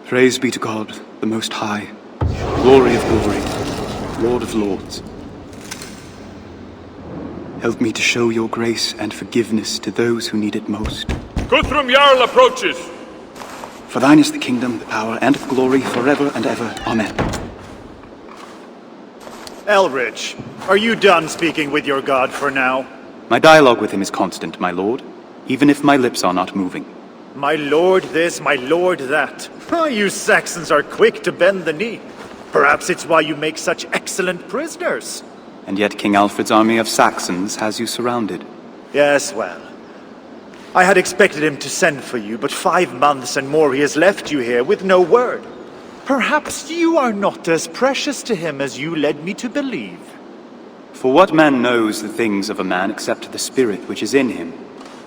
Praise be to God, the Most High, glory of glory, Lord of lords. Help me to show your grace and forgiveness to those who need it most. Guthrum Jarl approaches! For thine is the kingdom, the power, and the glory forever and ever. Amen. Elrich, are you done speaking with your god for now? My dialogue with him is constant, my lord, even if my lips are not moving. My lord this, my lord that. Oh, you Saxons are quick to bend the knee. Perhaps it's why you make such excellent prisoners. And yet King Alfred's army of Saxons has you surrounded. Yes, well. I had expected him to send for you, but 5 months and more he has left you here with no word. Perhaps you are not as precious to him as you led me to believe. For what man knows the things of a man except the spirit which is in him?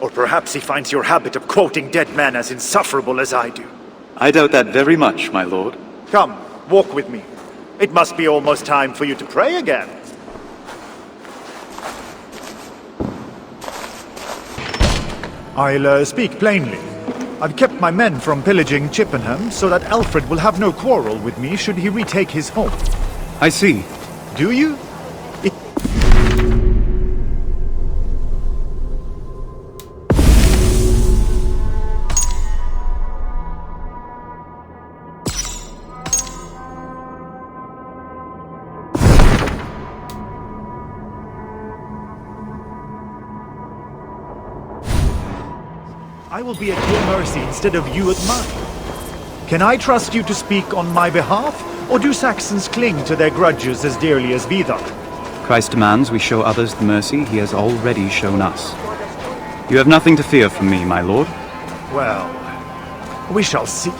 Or perhaps he finds your habit of quoting dead men as insufferable as I do. I doubt that very much, my lord. Come, walk with me. It must be almost time for you to pray again. I'll speak plainly. I've kept my men from pillaging Chippenham so that Alfred will have no quarrel with me should he retake his home. I see. Do you? I will be at your mercy instead of you at mine. Can I trust you to speak on my behalf, or do Saxons cling to their grudges as dearly as Vidar? Christ demands we show others the mercy he has already shown us. You have nothing to fear from me, my lord. Well, we shall see.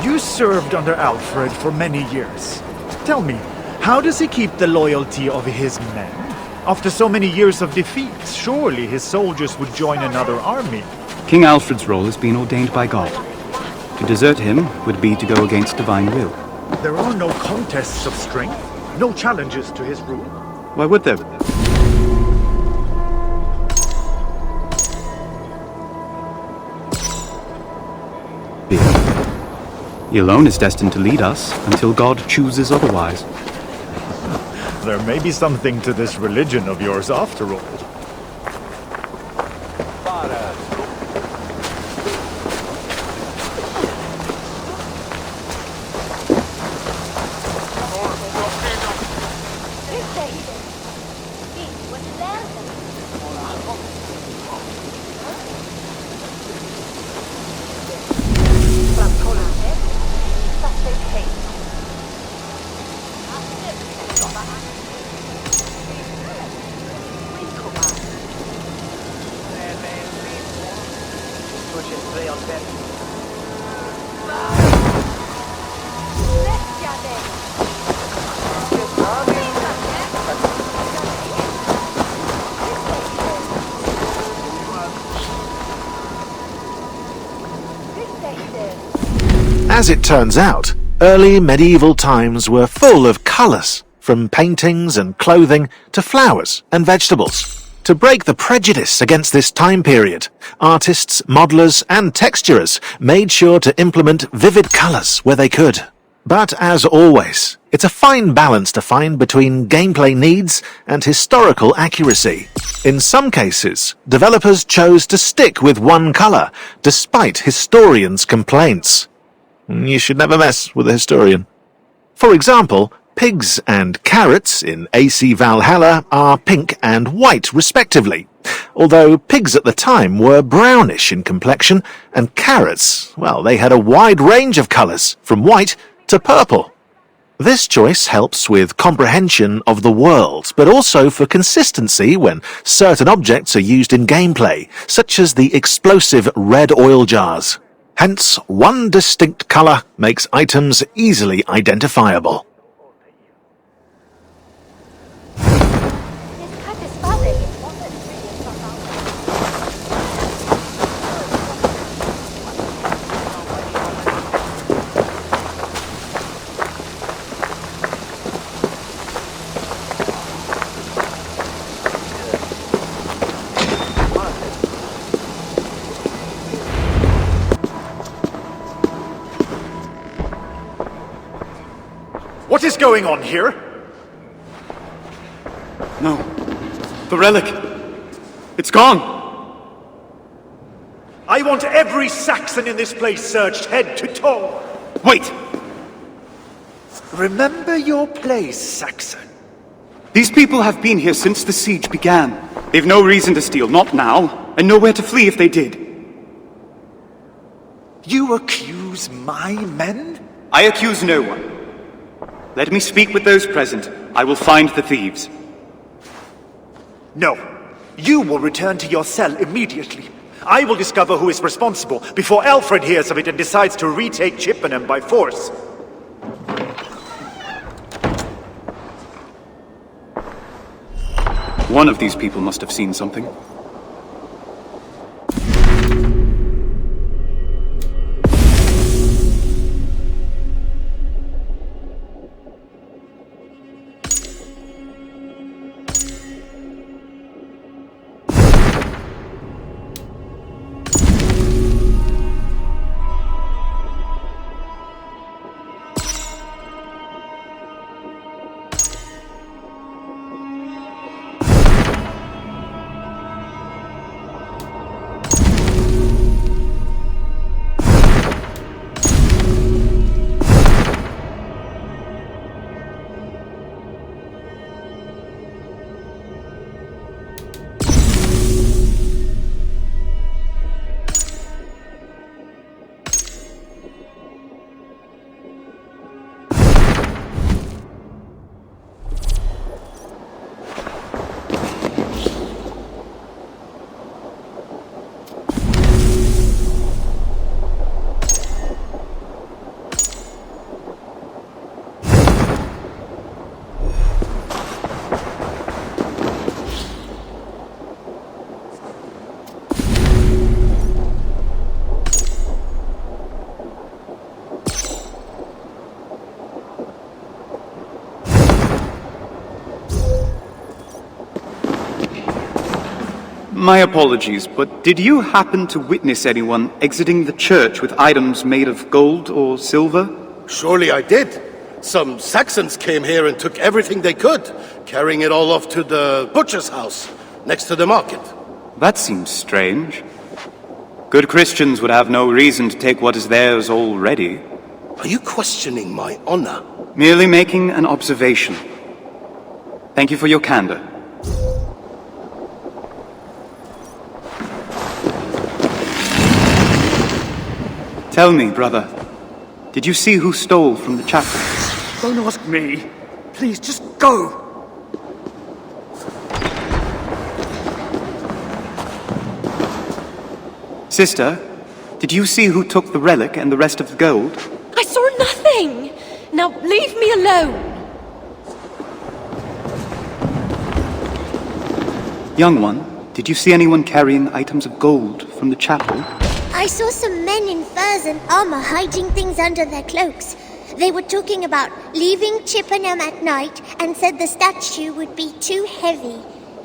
You served under Alfred for many years. Tell me, how does he keep the loyalty of his men? After so many years of defeat, surely his soldiers would join another army. King Alfred's role has been ordained by God. To desert him would be to go against divine will. There are no contests of strength, no challenges to his rule. Why would there? He alone is destined to lead us until God chooses otherwise. There may be something to this religion of yours after all. As it turns out, early medieval times were full of colours, from paintings and clothing to flowers and vegetables. To break the prejudice against this time period, artists, modellers and texturers made sure to implement vivid colours where they could. But as always, it's a fine balance to find between gameplay needs and historical accuracy. In some cases, developers chose to stick with one colour, despite historians' complaints. You should never mess with a historian. For example, pigs and carrots in AC Valhalla are pink and white respectively, although pigs at the time were brownish in complexion, and carrots, well, they had a wide range of colours, from white to purple. This choice helps with comprehension of the world, but also for consistency when certain objects are used in gameplay, such as the explosive red oil jars. Hence, one distinct colour makes items easily identifiable. What is going on here? No. The relic. It's gone. I want every Saxon in this place searched head to toe. Wait! Remember your place, Saxon. These people have been here since the siege began. They've no reason to steal, not now, and nowhere to flee if they did. You accuse my men? I accuse no one. Let me speak with those present. I will find the thieves. No. You will return to your cell immediately. I will discover who is responsible before Alfred hears of it and decides to retake Chippenham by force. One of these people must have seen something. My apologies, but did you happen to witness anyone exiting the church with items made of gold or silver? Surely I did. Some Saxons came here and took everything they could, carrying it all off to the butcher's house, next to the market. That seems strange. Good Christians would have no reason to take what is theirs already. Are you questioning my honor? Merely making an observation. Thank you for your candor. Tell me, brother, did you see who stole from the chapel? Don't ask me. Please, just go. Sister, did you see who took the relic and the rest of the gold? I saw nothing! Now leave me alone! Young one, did you see anyone carrying items of gold from the chapel? I saw some men in furs and armor hiding things under their cloaks. They were talking about leaving Chippenham at night and said the statue would be too heavy.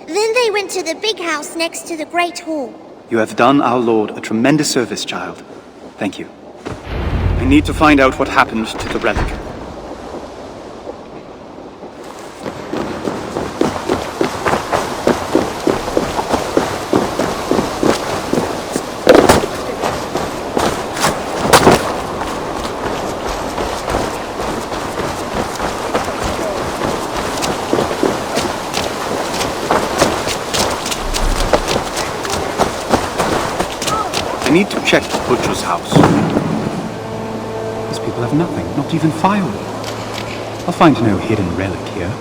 Then they went to the big house next to the Great Hall. You have done our Lord a tremendous service, child. Thank you. I need to find out what happened to the relic. I need to check the butcher's house. These people have nothing, not even firewood. I'll find no hidden relic here.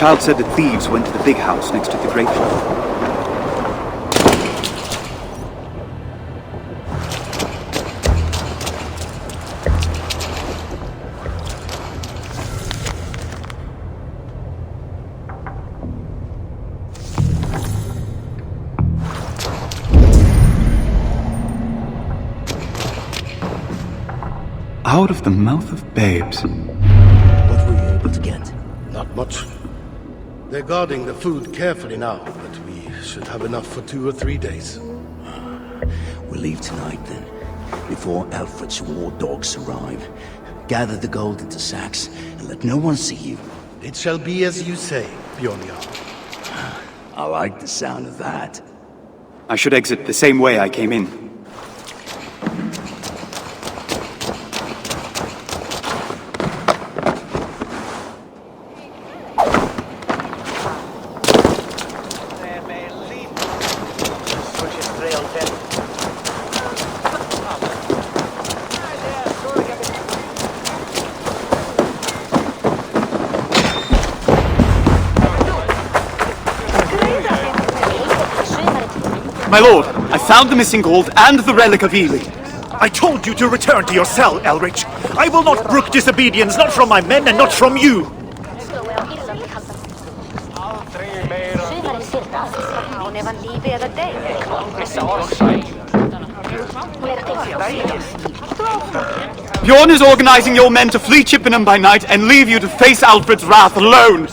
child said that thieves went to the big house next to the grape shop. Out of the mouth of babes. What were you able to get? Not much. They're guarding the food carefully now, but we should have enough for 2 or 3 days. We'll leave tonight then, before Alfred's war dogs arrive. Gather the gold into sacks, and let no one see you. It shall be as you say, Bjornja. I like the sound of that. I should exit the same way I came in. My lord, I found the missing gold and the relic of Ely. I told you to return to your cell, Elrich. I will not brook disobedience, not from my men and not from you. Bjorn is organizing your men to flee Chippenham by night and leave you to face Alfred's wrath alone.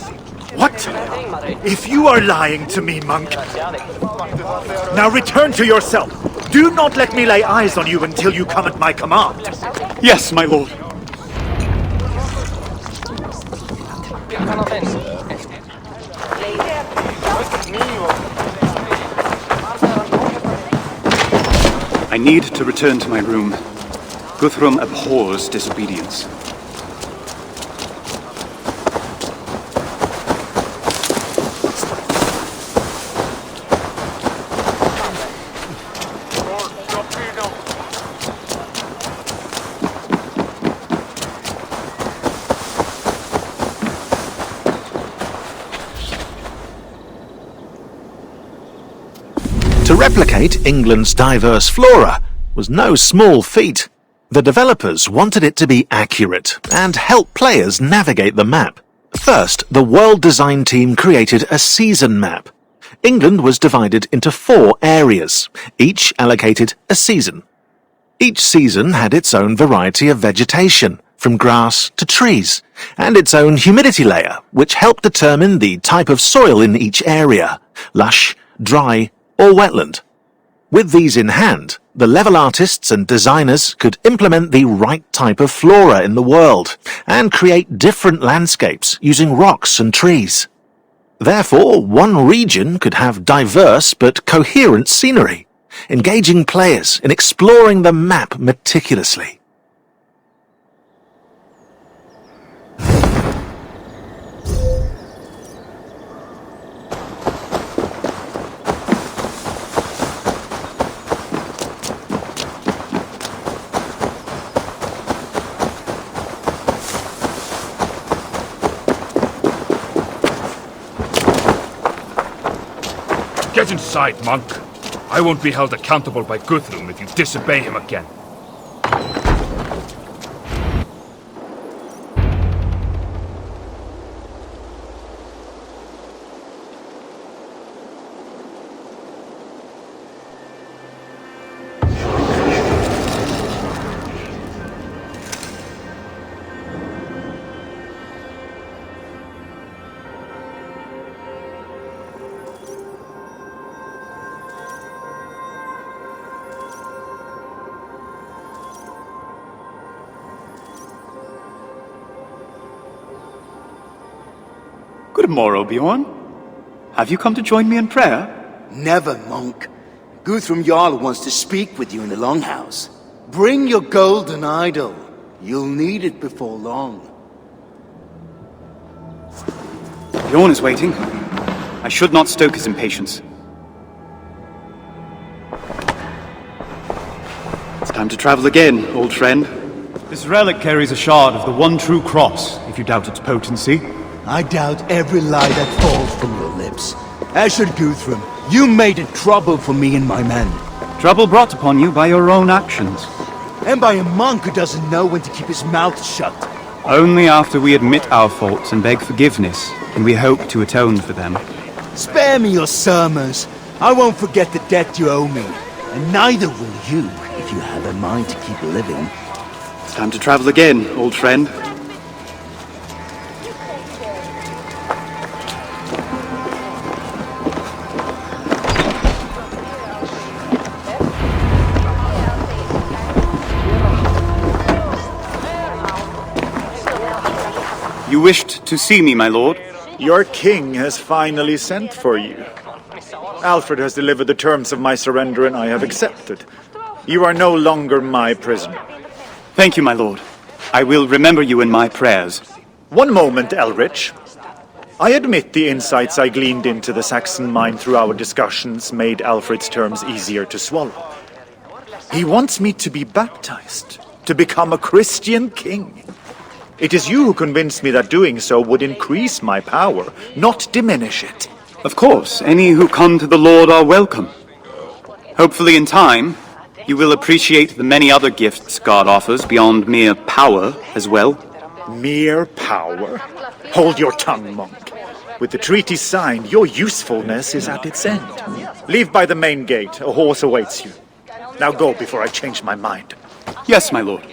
What? If you are lying to me, monk, now return to your cell. Do not let me lay eyes on you until you come at my command. Yes, my lord. I need to return to my room. Guthrum abhors disobedience. To replicate England's diverse flora was no small feat. The developers wanted it to be accurate and help players navigate the map. First, the world design team created a season map. England was divided into 4 areas, each allocated a season. Each season had its own variety of vegetation, from grass to trees, and its own humidity layer, which helped determine the type of soil in each area, lush, dry, or wetland. With these in hand, the level artists and designers could implement the right type of flora in the world and create different landscapes using rocks and trees. Therefore, one region could have diverse but coherent scenery, engaging players in exploring the map meticulously. Get inside, monk. I won't be held accountable by Guthrum if you disobey him again. Good morrow, Bjorn. Have you come to join me in prayer? Never, monk. Guthrum Jarl wants to speak with you in the Longhouse. Bring your golden idol. You'll need it before long. Bjorn is waiting. I should not stoke his impatience. It's time to travel again, old friend. This relic carries a shard of the one true cross, if you doubt its potency. I doubt every lie that falls from your lips. Asher Guthrum, you made it trouble for me and my men. Trouble brought upon you by your own actions. And by a monk who doesn't know when to keep his mouth shut. Only after we admit our faults and beg forgiveness can we hope to atone for them. Spare me your sermons. I won't forget the debt you owe me. And neither will you, if you have a mind to keep living. It's time to travel again, old friend. You wished to see me, my lord? Your king has finally sent for you. Alfred has delivered the terms of my surrender and I have accepted. You are no longer my prisoner. Thank you, my lord. I will remember you in my prayers. One moment, Elrich. I admit the insights I gleaned into the Saxon mind through our discussions made Alfred's terms easier to swallow. He wants me to be baptized, to become a Christian king. It is you who convinced me that doing so would increase my power, not diminish it. Of course, any who come to the Lord are welcome. Hopefully in time, you will appreciate the many other gifts God offers beyond mere power as well. Mere power? Hold your tongue, monk. With the treaty signed, your usefulness is at its end. Leave by the main gate. A horse awaits you. Now go before I change my mind. Yes, my lord.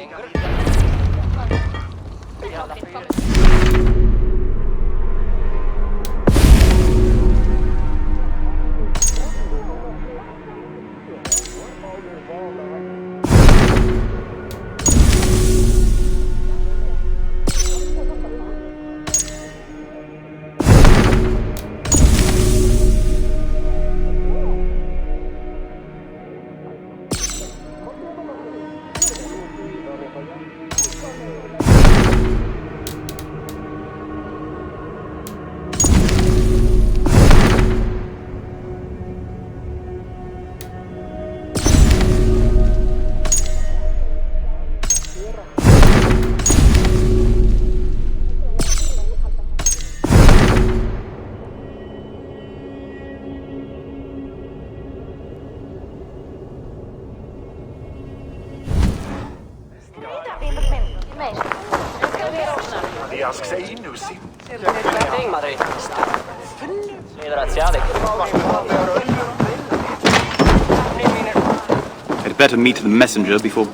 I'd better meet the messenger before...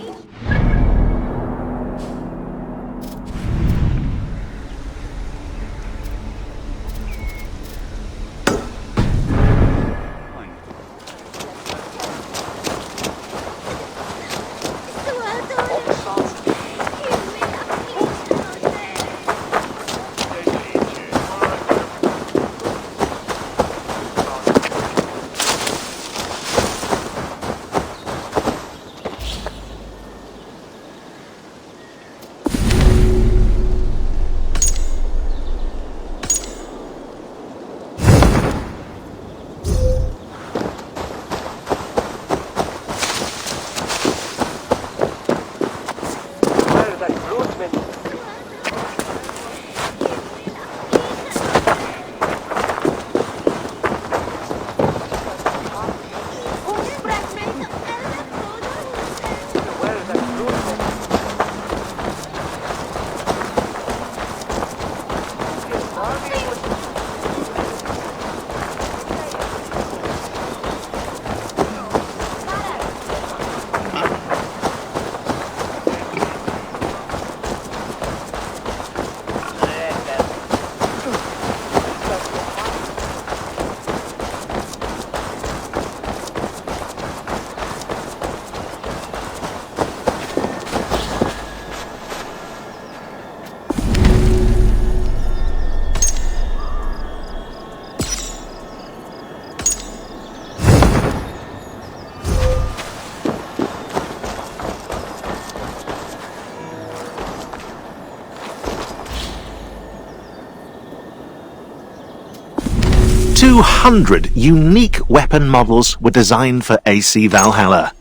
"200 unique weapon models were designed for AC Valhalla.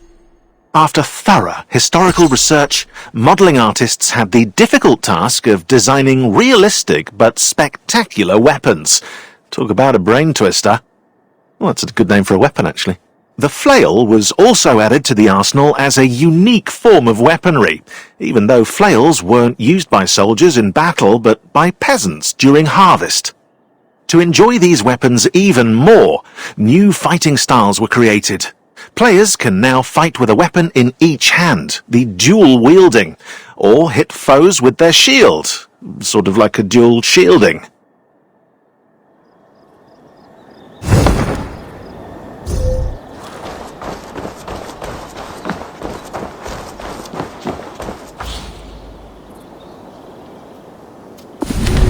After thorough historical research, modelling artists had the difficult task of designing realistic but spectacular weapons. Talk about a brain twister. Well, that's a good name for a weapon, actually. The flail was also added to the arsenal as a unique form of weaponry, even though flails weren't used by soldiers in battle but by peasants during harvest. To enjoy these weapons even more, new fighting styles were created. Players can now fight with a weapon in each hand, the dual wielding, or hit foes with their shield, sort of like a dual shielding.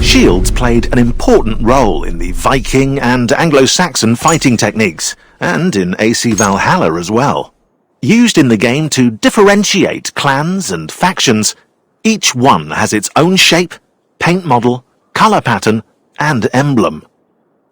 Shields played an important role in the Viking and Anglo-Saxon fighting techniques, and in AC Valhalla as well. Used in the game to differentiate clans and factions, each one has its own shape, paint model, colour pattern, and emblem.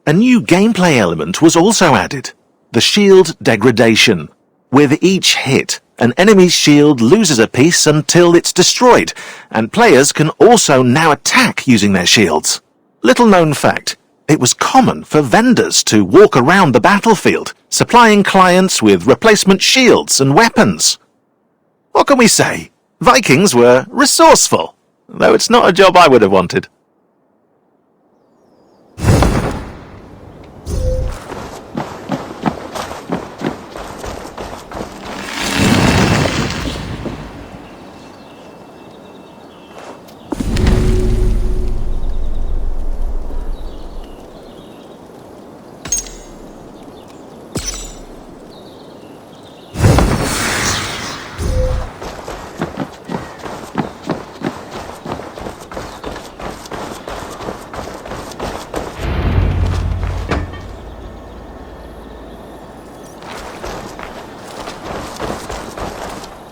A new gameplay element was also added, the shield degradation. With each hit, an enemy's shield loses a piece until it's destroyed, and players can also now attack using their shields. Little known fact, it was common for vendors to walk around the battlefield, supplying clients with replacement shields and weapons. What can we say? Vikings were resourceful, though it's not a job I would have wanted.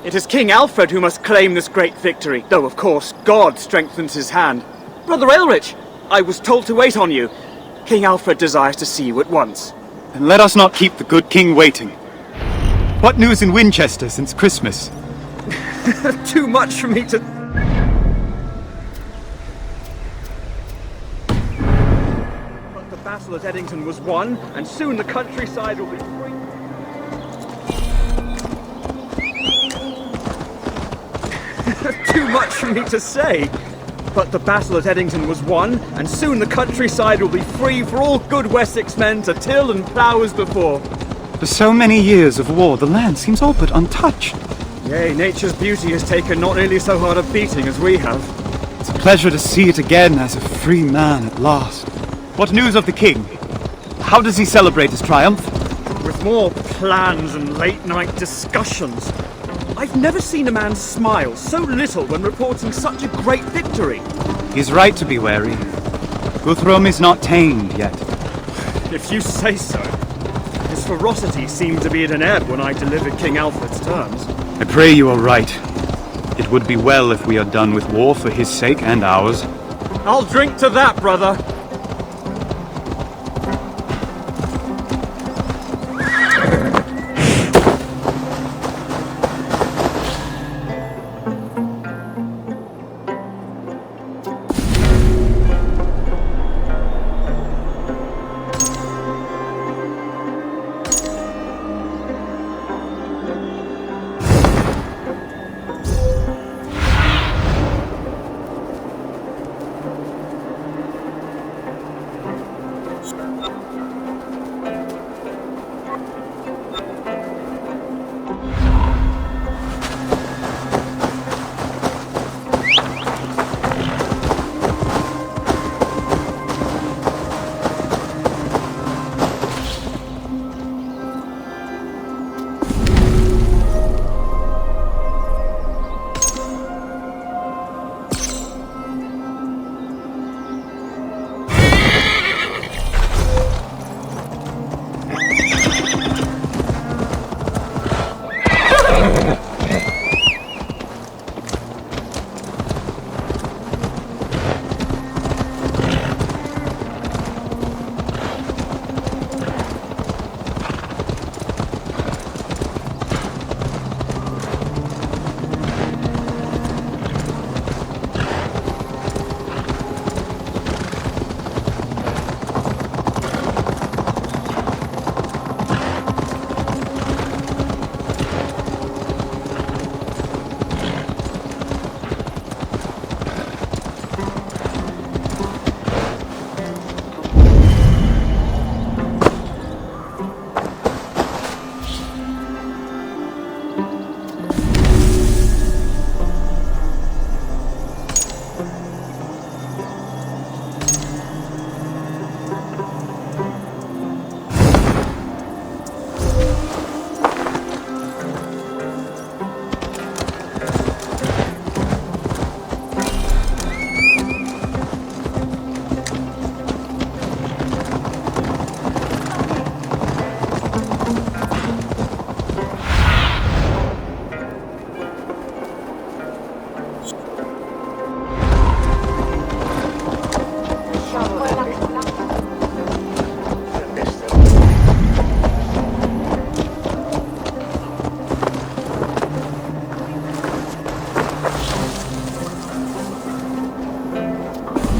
It is King Alfred who must claim this great victory, though of course God strengthens his hand. Brother Aelrich, I was told to wait on you. King Alfred desires to see you at once. And let us not keep the good king waiting. What news in Winchester since Christmas? Too much for me to... But the battle at Edington was won, and soon the countryside will be free. Too much for me to say. But the battle at Edington was won, and soon the countryside will be free for all good Wessex men to till and plough as before. For so many years of war, the land seems all but untouched. Yea, nature's beauty has taken not nearly so hard a beating as we have. It's a pleasure to see it again as a free man at last. What news of the king? How does he celebrate his triumph? With more plans and late-night discussions. I've never seen a man smile so little when reporting such a great victory. He's right to be wary. Guthrum is not tamed yet. If you say so. His ferocity seemed to be at an ebb when I delivered King Alfred's terms. I pray you are right. It would be well if we are done with war for his sake and ours. I'll drink to that, brother.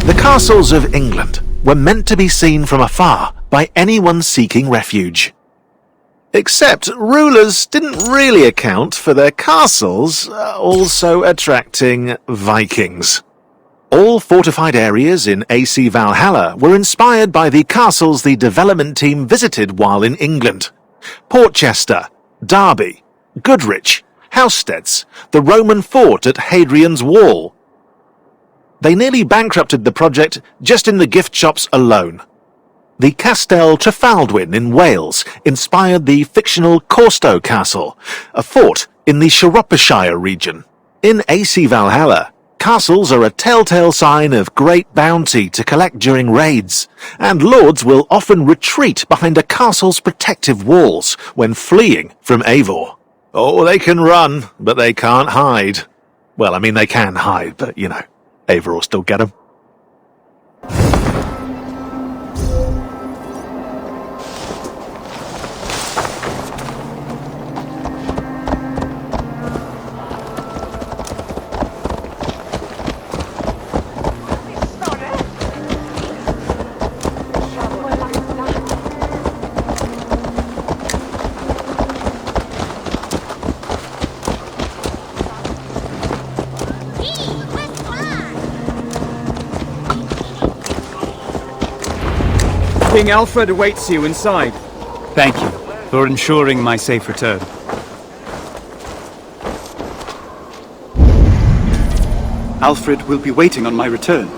The castles of England were meant to be seen from afar by anyone seeking refuge. Except rulers didn't really account for their castles also attracting Vikings. All fortified areas in AC Valhalla were inspired by the castles the development team visited while in England. Portchester, Derby, Goodrich, Housesteads, the Roman fort at Hadrian's Wall. They nearly bankrupted the project just in the gift shops alone. The Castell Trefaldwyn in Wales inspired the fictional Corstow Castle, a fort in the Shropshire region. In AC Valhalla, castles are a telltale sign of great bounty to collect during raids, and lords will often retreat behind a castle's protective walls when fleeing from Eivor. Oh, they can run, but they can't hide. Well, I mean, they can hide, but, you know, Eivor will still get them. King Alfred awaits you inside. Thank you for ensuring my safe return. Alfred will be waiting on my return.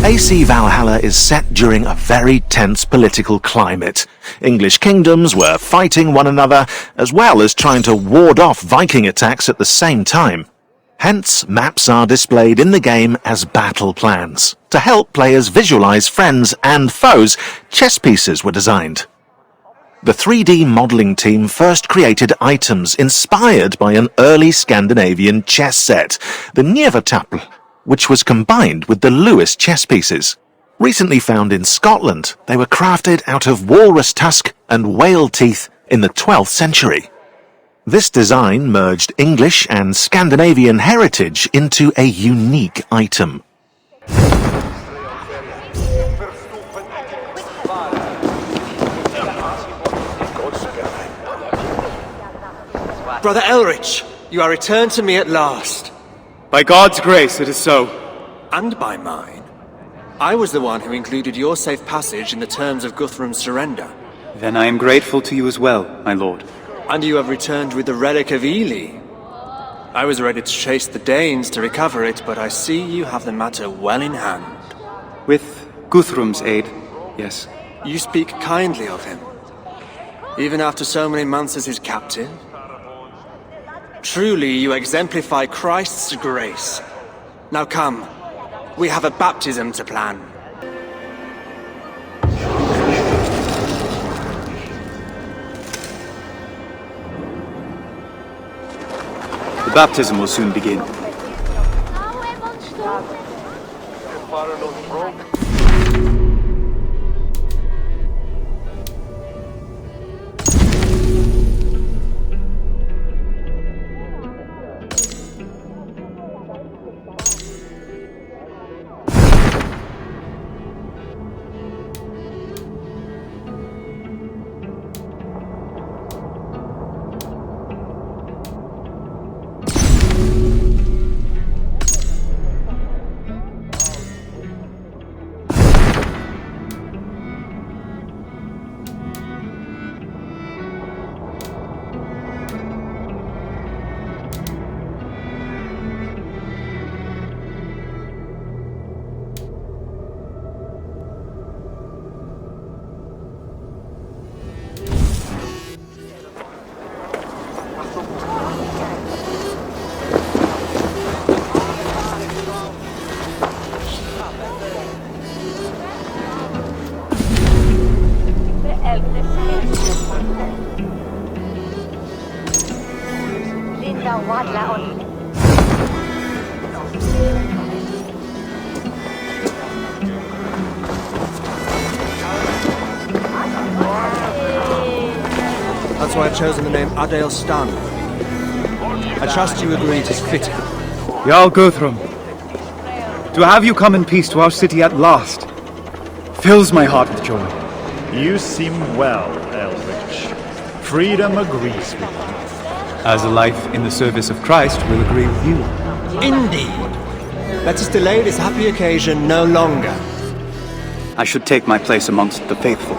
AC Valhalla is set during a very tense political climate. English kingdoms were fighting one another, as well as trying to ward off Viking attacks at the same time. Hence, maps are displayed in the game as battle plans. To help players visualize friends and foes, chess pieces were designed. The 3D modelling team first created items inspired by an early Scandinavian chess set, the Njevatapl, which was combined with the Lewis chess pieces. Recently found in Scotland, they were crafted out of walrus tusk and whale teeth in the 12th century. This design merged English and Scandinavian heritage into a unique item. Brother Elrich, you are returned to me at last. By God's grace, it is so. And by mine. I was the one who included your safe passage in the terms of Guthrum's surrender. Then I am grateful to you as well, my lord. And you have returned with the relic of Ely. I was ready to chase the Danes to recover it, but I see you have the matter well in hand. With Guthrum's aid, yes. You speak kindly of him. Even after so many months as his captive. Truly, you exemplify Christ's grace. Now come, we have a baptism to plan. The baptism will soon begin. That's why I've chosen the name Adel Stan. I trust you agree it is fitting. Jarl Guthrum, to have you come in peace to our city at last fills my heart with joy. You seem well, Elrich. Freedom agrees with you. As a life in the service of Christ will agree with you. Indeed. Let us delay this happy occasion no longer. I should take my place amongst the faithful.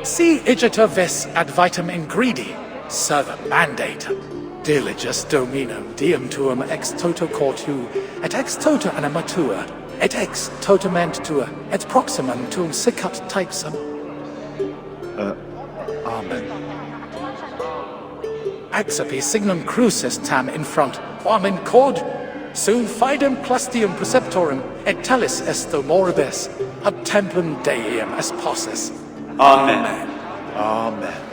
Si igita vis ad vitam ingredi, serva mandatum. Diligus domino diem tuum ex toto cortu, et ex toto animatua, et ex totement tua, et proximum tuum sicut typsum. Amen. Axapi signum crucis tam in front, quam in cord, sum fidem plastium preceptorum, et talis esto moribus, ad templum Deum es possis. Amen. Amen.